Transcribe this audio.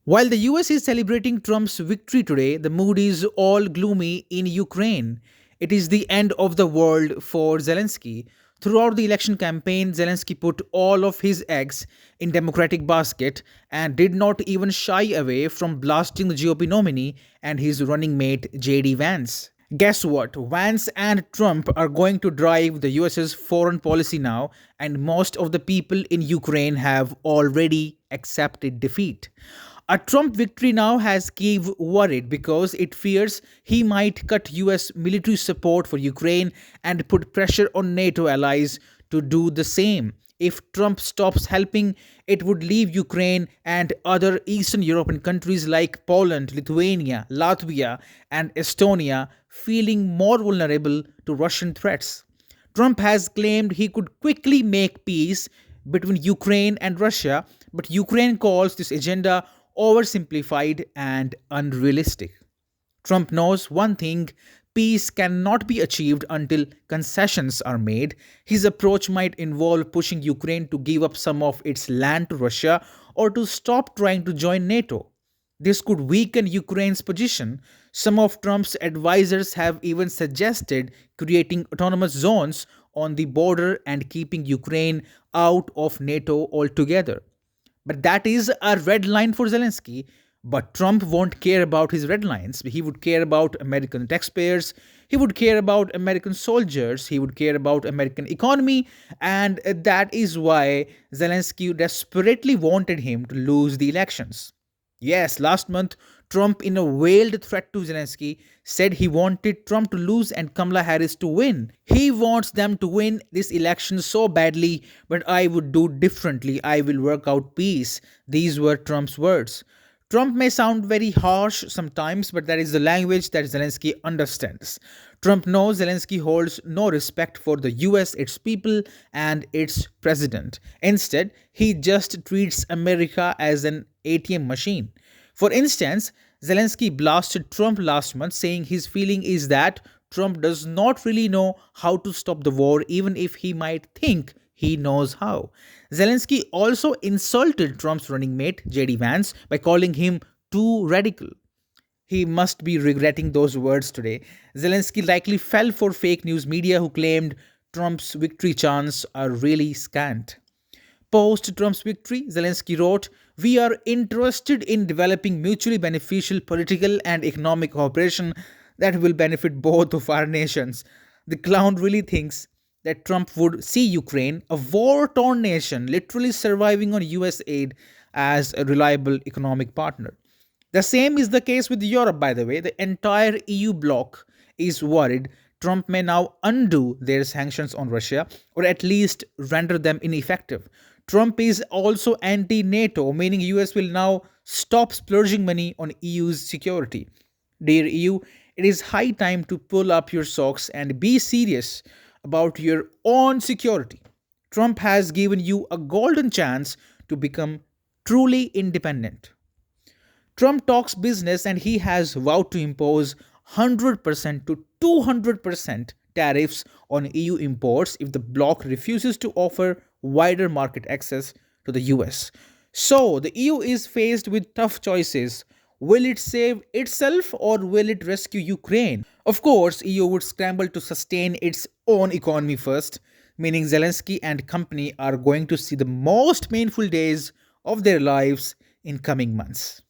While the US is celebrating Trump's victory today, the mood is all gloomy in Ukraine. It is the end of the world for Zelensky. Throughout the election campaign, Zelensky put all of his eggs in Democratic basket and did not even shy away from blasting the GOP nominee and his running mate JD Vance. Guess what? Vance and Trump are going to drive the US's foreign policy now, and most of the people in Ukraine have already accepted defeat. A Trump victory now has Kyiv worried because it fears he might cut US military support for Ukraine and put pressure on NATO allies to do the same. If Trump stops helping, it would leave Ukraine and other Eastern European countries like Poland, Lithuania, Latvia, and Estonia feeling more vulnerable to Russian threats. Trump has claimed he could quickly make peace between Ukraine and Russia, but Ukraine calls this agenda oversimplified and unrealistic. Trump knows one thing: peace cannot be achieved until concessions are made. His approach might involve pushing Ukraine to give up some of its land to Russia or to stop trying to join NATO. This could weaken Ukraine's position. Some of Trump's advisors have even suggested creating autonomous zones on the border and keeping Ukraine out of NATO altogether. But that is a red line for Zelensky. But Trump won't care about his red lines. He would care about American taxpayers. He would care about American soldiers. He would care about American economy. And that is why Zelensky desperately wanted him to lose the elections. Yes, last month, Trump, in a veiled threat to Zelensky, said he wanted Trump to lose and Kamala Harris to win. He wants them to win this election so badly, but I would do differently. I will work out peace. These were Trump's words. Trump may sound very harsh sometimes, but that is the language that Zelensky understands. Trump knows Zelensky holds no respect for the US, its people, and its president. Instead, he just treats America as an ATM machine. For instance, Zelensky blasted Trump last month, saying his feeling is that Trump does not really know how to stop the war, even if he might think he knows how. Zelensky also insulted Trump's running mate, JD Vance, by calling him too radical. He must be regretting those words today. Zelensky likely fell for fake news media who claimed Trump's victory chances are really scant. Post Trump's victory, Zelensky wrote, "We are interested in developing mutually beneficial political and economic cooperation that will benefit both of our nations." The clown really thinks that Trump would see Ukraine, a war torn nation literally surviving on US aid, as a reliable economic partner. The same is the case with Europe, by the way. The entire EU bloc is worried Trump may now undo their sanctions on Russia or at least render them ineffective. Trump is also anti NATO, meaning US will now stop splurging money on EU's security. Dear EU, it is high time to pull up your socks and be serious about your own security. Trump has given you a golden chance to become truly independent. Trump talks business and he has vowed to impose 100% to 200% tariffs on EU imports if the bloc refuses to offer wider market access to the US. So, the EU is faced with tough choices. Will it save itself or will it rescue Ukraine? Of course, EU would scramble to sustain its own economy first, meaning Zelensky and company are going to see the most painful days of their lives in coming months.